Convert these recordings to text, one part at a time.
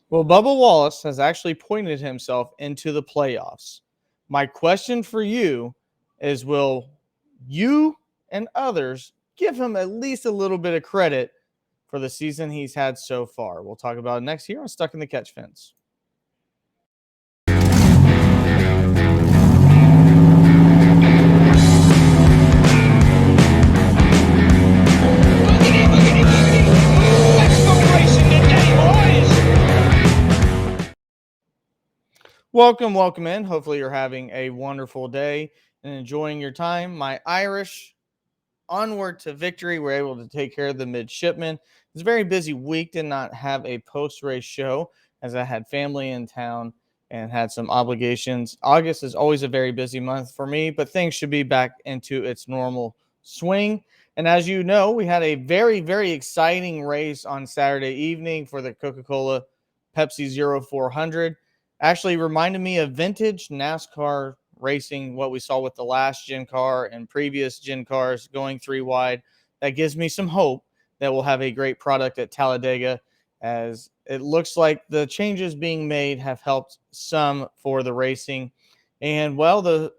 Well, Bubba Wallace has actually pointed himself into the playoffs. My question for you is, will you and others give him at least a little bit of credit for the season he's had so far? We'll talk about it next here on Stuck in the Catch Fence. Welcome in. Hopefully, you're having a wonderful day and enjoying your time. My Irish, onward to victory. We're able to take care of the midshipmen. It's a very busy week. Did not have a post-race show as I had family in town and had some obligations. August is always a very busy month for me, but things should be back into its normal swing. And as you know, we had a very, very exciting race on Saturday evening for the Coca-Cola Pepsi Zero 400. Actually reminded me of vintage NASCAR racing, what we saw with the last gen car and previous gen cars going three wide. That gives me some hope that we'll have a great product at Talladega, as it looks like the changes being made have helped some for the racing. And well, the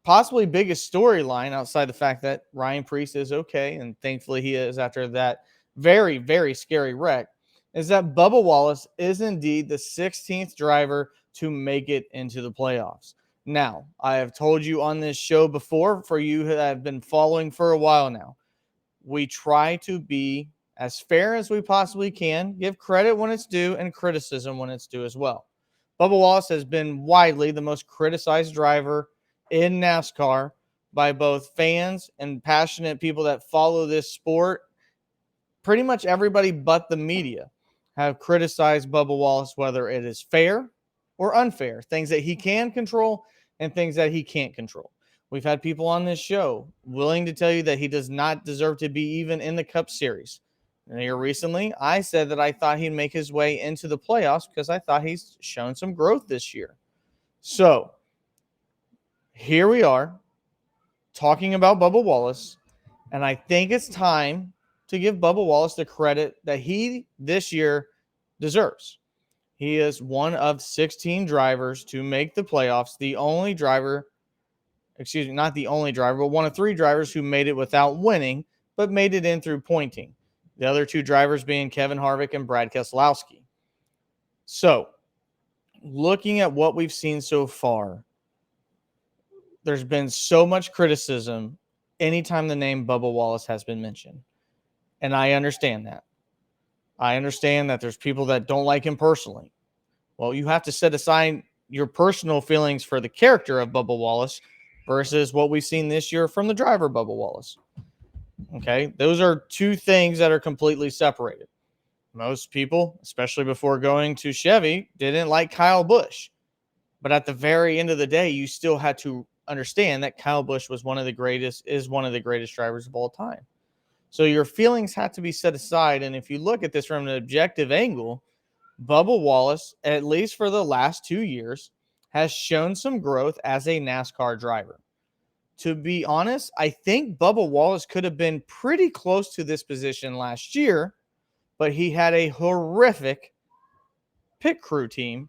possibly biggest storyline outside the fact that Ryan Preece is okay, and thankfully he is after that very, very scary wreck, is that Bubba Wallace is indeed the 16th driver to make it into the playoffs. Now, I have told you on this show before, for you that have been following for a while now, we try to be as fair as we possibly can, give credit when it's due and criticism when it's due as well. Bubba Wallace has been widely the most criticized driver in NASCAR by both fans and passionate people that follow this sport. Pretty much everybody but the media have criticized Bubba Wallace, whether it is fair or unfair, things that he can control and things that he can't control. We've had people on this show willing to tell you that he does not deserve to be even in the Cup Series. And here recently, I said that I thought he'd make his way into the playoffs because I thought he's shown some growth this year. So here we are talking about Bubba Wallace, and I think it's time to give Bubba Wallace the credit that he this year deserves. He is one of 16 drivers to make the playoffs, the only driver, excuse me, not the only driver, but one of three drivers who made it without winning, but made it in through pointing. The other two drivers being Kevin Harvick and Brad Keselowski. So, looking at what we've seen so far, there's been so much criticism anytime the name Bubba Wallace has been mentioned. And I understand that. I understand that there's people that don't like him personally. Well, you have to set aside your personal feelings for the character of Bubba Wallace versus what we've seen this year from the driver, Bubba Wallace. Okay, those are two things that are completely separated. Most people, especially before going to Chevy, didn't like Kyle Busch. But at the very end of the day, you still had to understand that Kyle Busch was one of the greatest drivers of all time. So your feelings had to be set aside. And if you look at this from an objective angle, Bubba Wallace, at least for the last 2 years, has shown some growth as a NASCAR driver. To be honest, I think Bubba Wallace could have been pretty close to this position last year, but he had a horrific pit crew team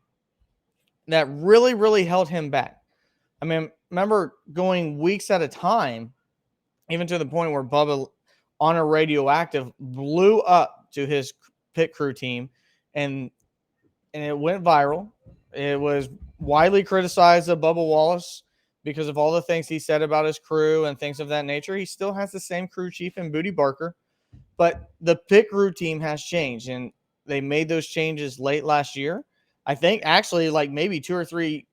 that really, really held him back. I mean, remember going weeks at a time, even to the point where Bubba on a radioactive blew up to his pit crew team, and it went viral. It was widely criticized of Bubba Wallace because of all the things he said about his crew and things of that nature. He still has the same crew chief in Booty Barker, but the pit crew team has changed, and they made those changes late last year. I think actually like maybe 2 or 3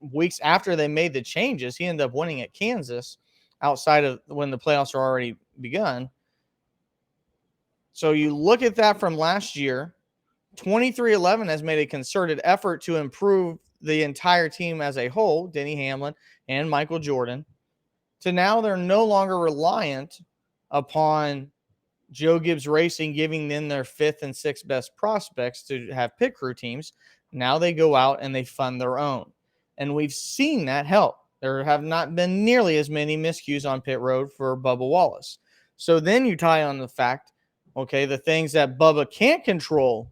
weeks after they made the changes, he ended up winning at Kansas outside of when the playoffs were already begun. So you look at that from last year, 2311 has made a concerted effort to improve the entire team as a whole, Denny Hamlin and Michael Jordan, to now they're no longer reliant upon Joe Gibbs Racing giving them their 5th and 6th best prospects to have pit crew teams. Now they go out and they fund their own. And we've seen that help. There have not been nearly as many miscues on pit road for Bubba Wallace. So then you tie on the fact, okay, the things that Bubba can't control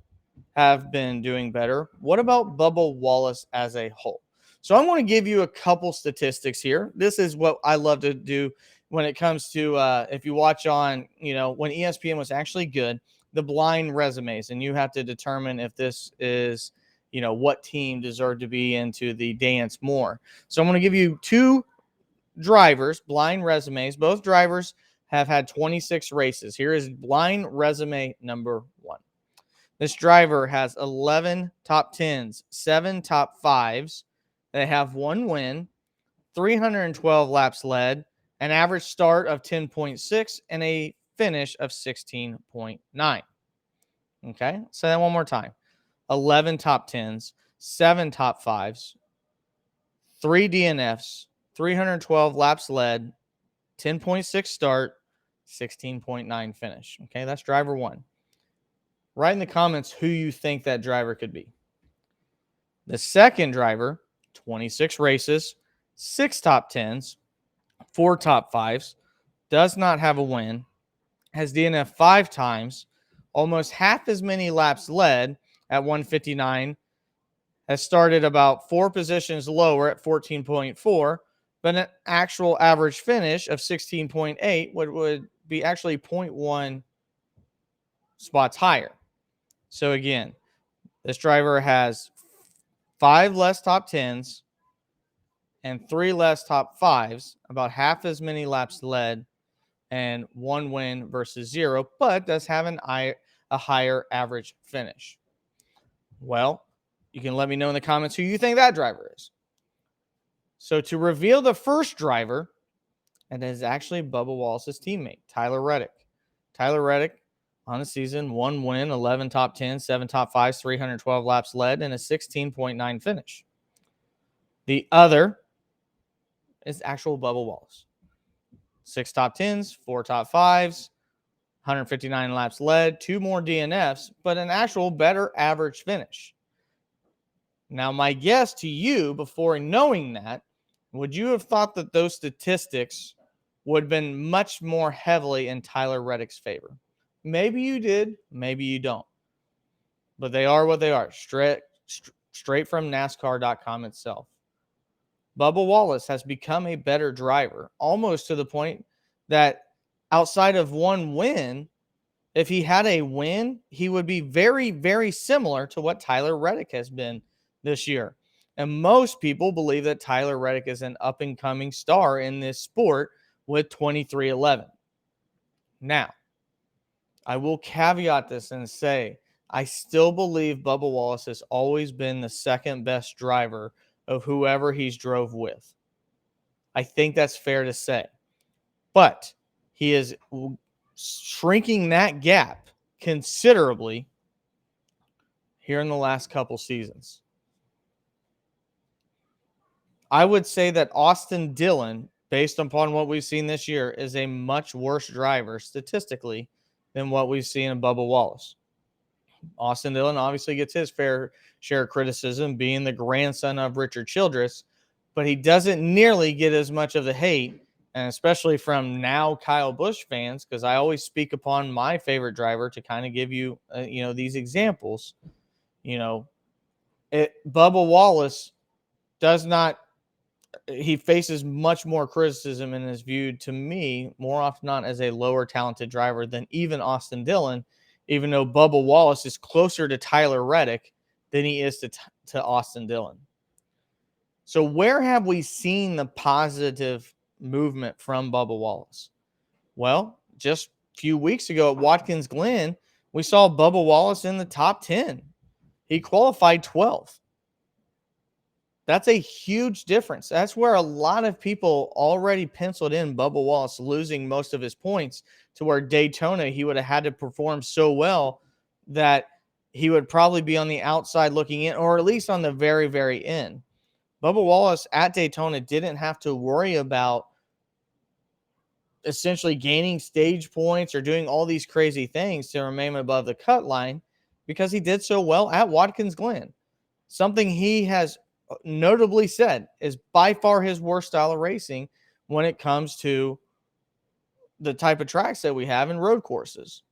have been doing better. What about Bubba Wallace as a whole? So I'm going to give you a couple statistics here. This is what I love to do when it comes to if you watch on, when ESPN was actually good, the blind resumes, and you have to determine if this is, what team deserved to be into the dance more. So I'm going to give you two drivers, blind resumes. Both drivers have had 26 races. Here is blind resume number one. This driver has 11 top 10s, 7 top 5s. They have one win, 312 laps led, an average start of 10.6, and a finish of 16.9. Okay, say that one more time. 11 top 10s, 7 top 5s, 3 DNFs, 312 laps led, 10.6 start, 16.9 finish. Okay, that's driver one. Write in the comments who you think that driver could be. The second driver, 26 races, 6 top 10s, 4 top 5s, does not have a win, has DNF 5 times, almost half as many laps led at 159, has started about 4 positions lower at 14.4, but an actual average finish of 16.8 would be actually 0.1 spots higher. So again, this driver has 5 less top 10s and 3 less top 5s, about half as many laps led, and 1 win versus 0, but does have a higher average finish. Well, you can let me know in the comments who you think that driver is. So to reveal the first driver, and it is actually Bubba Wallace's teammate, Tyler Reddick. Tyler Reddick on the season, 1 win, 11 top 10, 7 top 5s, 312 laps led, and a 16.9 finish. The other is actual Bubba Wallace. 6 top 10s, 4 top 5s, 159 laps led, 2 more DNFs, but an actual better average finish. Now, my guess to you, before knowing that, would you have thought that those statistics would have been much more heavily in Tyler Reddick's favor? Maybe you did, maybe you don't. But they are what they are, straight from NASCAR.com itself. Bubba Wallace has become a better driver, almost to the point that outside of one win, if he had a win, he would be very, very similar to what Tyler Reddick has been this year. And most people believe that Tyler Reddick is an up-and-coming star in this sport with 23-11. Now, I will caveat this and say, I still believe Bubba Wallace has always been the second best driver of whoever he's drove with. I think that's fair to say. But he is shrinking that gap considerably here in the last couple seasons. I would say that Austin Dillon, based upon what we've seen this year, is a much worse driver statistically than what we've seen in Bubba Wallace. Austin Dillon obviously gets his fair share of criticism, being the grandson of Richard Childress, but he doesn't nearly get as much of the hate, and especially from now Kyle Busch fans, because I always speak upon my favorite driver to kind of give you, these examples. Bubba Wallace he faces much more criticism and is viewed, to me, more often not as a lower talented driver than even Austin Dillon, even though Bubba Wallace is closer to Tyler Reddick than he is to Austin Dillon. So where have we seen the positive movement from Bubba Wallace? Well, just a few weeks ago at Watkins Glen, we saw Bubba Wallace in the top 10. He qualified 12th. That's a huge difference. That's where a lot of people already penciled in Bubba Wallace losing most of his points, to where Daytona he would have had to perform so well that he would probably be on the outside looking in, or at least on the very, very end. Bubba Wallace at Daytona didn't have to worry about essentially gaining stage points or doing all these crazy things to remain above the cut line, because he did so well at Watkins Glen. Something he has notably said is by far his worst style of racing when it comes to the type of tracks that we have in road courses.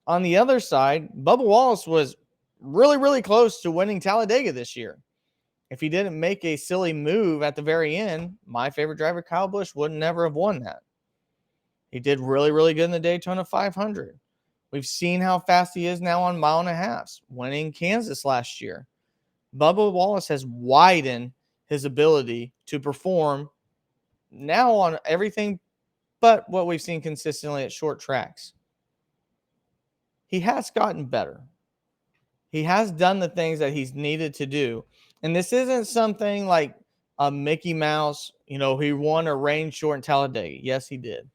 On the other side, Bubba Wallace was really, really close to winning Talladega this year. If he didn't make a silly move at the very end, my favorite driver, Kyle Busch, would never have won that. He did really, really good in the Daytona 500. We've seen how fast he is now on mile and a half, winning Kansas last year. Bubba Wallace has widened his ability to perform now on everything but what we've seen consistently at short tracks. He has gotten better. He has done the things that he's needed to do. And this isn't something like a Mickey Mouse, he won a rain short in Talladega. Yes, he did.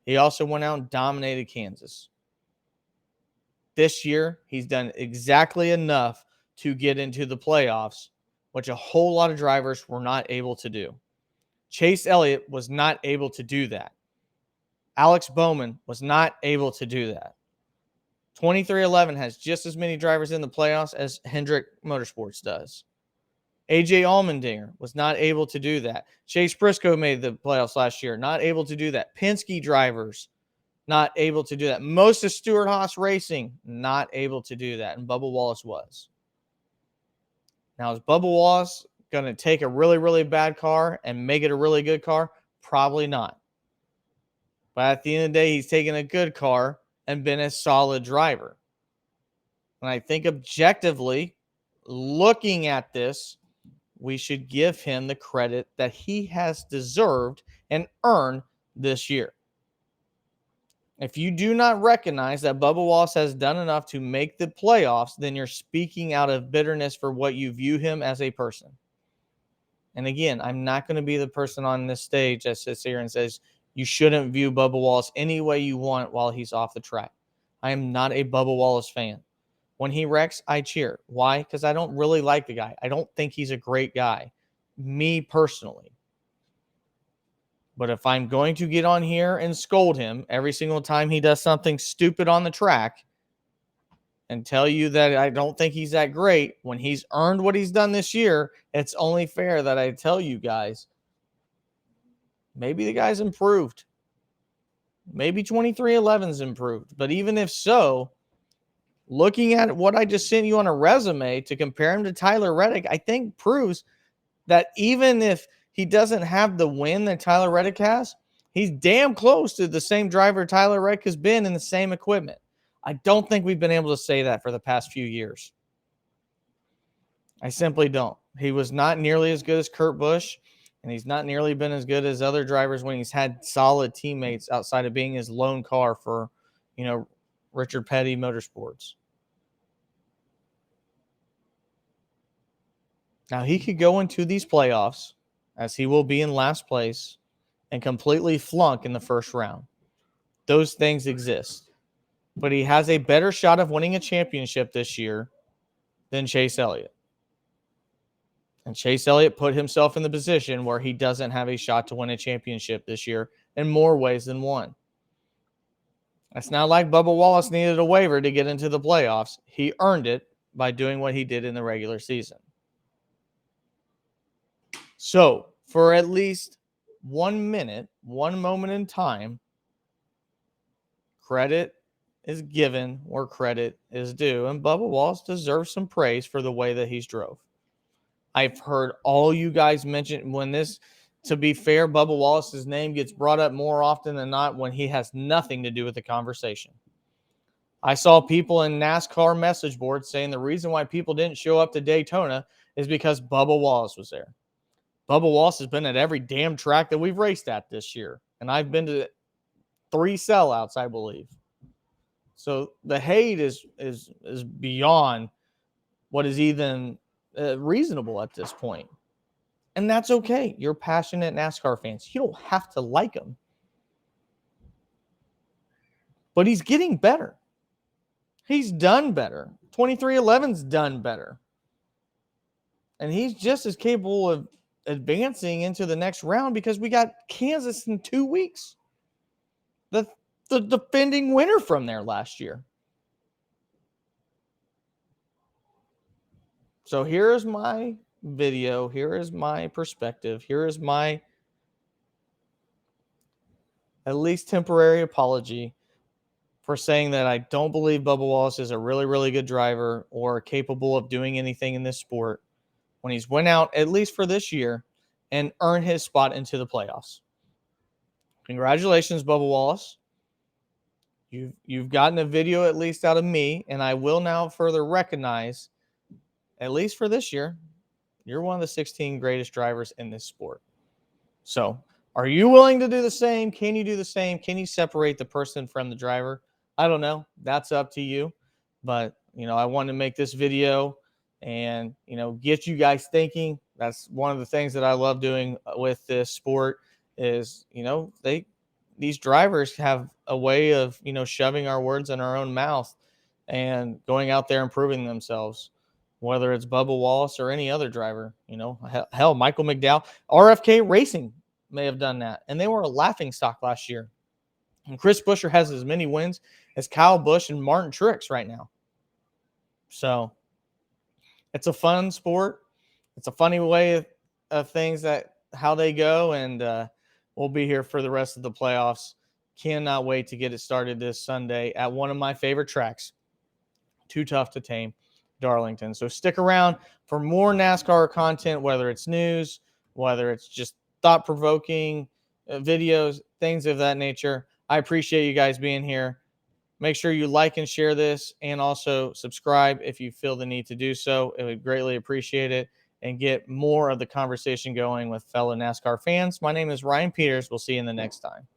He also went out and dominated Kansas. This year, he's done exactly enough to get into the playoffs, which a whole lot of drivers were not able to do. Chase Elliott was not able to do that. Alex Bowman was not able to do that. 2311 has just as many drivers in the playoffs as Hendrick Motorsports does. AJ Allmendinger was not able to do that. Chase Briscoe made the playoffs last year, not able to do that. Penske drivers, not able to do that. Most of Stewart-Haas Racing, not able to do that. And Bubba Wallace was. Now, is Bubba Wallace going to take a really, really bad car and make it a really good car? Probably not. But at the end of the day, he's taken a good car and been a solid driver. And I think objectively, looking at this, we should give him the credit that he has deserved and earned this year. If you do not recognize that Bubba Wallace has done enough to make the playoffs, then you're speaking out of bitterness for what you view him as a person. And again, I'm not going to be the person on this stage that sits here and says, you shouldn't view Bubba Wallace any way you want while he's off the track. I am not a Bubba Wallace fan. When he wrecks, I cheer. Why? Because I don't really like the guy. I don't think he's a great guy, me personally. But if I'm going to get on here and scold him every single time he does something stupid on the track and tell you that I don't think he's that great, when he's earned what he's done this year, it's only fair that I tell you guys, maybe the guy's improved. Maybe 2311's improved. But even if so, looking at what I just sent you on a resume to compare him to Tyler Reddick, I think proves that even if he doesn't have the win that Tyler Reddick has, he's damn close to the same driver Tyler Reddick has been in the same equipment. I don't think we've been able to say that for the past few years. I simply don't. He was not nearly as good as Kurt Busch, and he's not nearly been as good as other drivers when he's had solid teammates outside of being his lone car for, Richard Petty Motorsports. Now, he could go into these playoffs, as he will be in last place, and completely flunk in the first round. Those things exist. But he has a better shot of winning a championship this year than Chase Elliott. And Chase Elliott put himself in the position where he doesn't have a shot to win a championship this year in more ways than one. It's not like Bubba Wallace needed a waiver to get into the playoffs. He earned it by doing what he did in the regular season. So, for at least 1 minute, one moment in time, credit is given where credit is due. And Bubba Wallace deserves some praise for the way that he's drove. I've heard all you guys mention to be fair, Bubba Wallace's name gets brought up more often than not when he has nothing to do with the conversation. I saw people in NASCAR message boards saying the reason why people didn't show up to Daytona is because Bubba Wallace was there. Bubba Wallace has been at every damn track that we've raced at this year. And I've been to 3 sellouts, I believe. So the hate is beyond what is even reasonable at this point. And that's okay. You're passionate NASCAR fans. You don't have to like him. But he's getting better. He's done better. 2311's done better. And he's just as capable of advancing into the next round because we got Kansas in 2 weeks. The defending winner from there last year. So here is my video. Here is my perspective. Here is my at least temporary apology for saying that I don't believe Bubba Wallace is a really, really good driver or capable of doing anything in this sport when he's went out, at least for this year, and earned his spot into the playoffs. Congratulations, Bubba Wallace. You've gotten a video at least out of me, and I will now further recognize, at least for this year, you're one of the 16 greatest drivers in this sport. So, are you willing to do the same? Can you do the same? Can you separate the person from the driver? I don't know. That's up to you. But, I wanted to make this video and, get you guys thinking. That's one of the things that I love doing with this sport is, these drivers have a way of, shoving our words in our own mouth and going out there and proving themselves, whether it's Bubba Wallace or any other driver. Hell, Michael McDowell, RFK Racing may have done that, and they were a laughing stock last year. And Chris Buescher has as many wins as Kyle Busch and Martin Truex right now. So it's a fun sport. It's a funny way of things, that how they go, and we'll be here for the rest of the playoffs. Cannot wait to get it started this Sunday at one of my favorite tracks, Too Tough to Tame, Darlington. So stick around for more NASCAR content, whether it's news, whether it's just thought-provoking videos, things of that nature. I appreciate you guys being here. Make sure you like and share this, and also subscribe if you feel the need to do so. It would greatly appreciate it, and get more of the conversation going with fellow NASCAR fans. My name is Ryan Peters. We'll see you in the next time.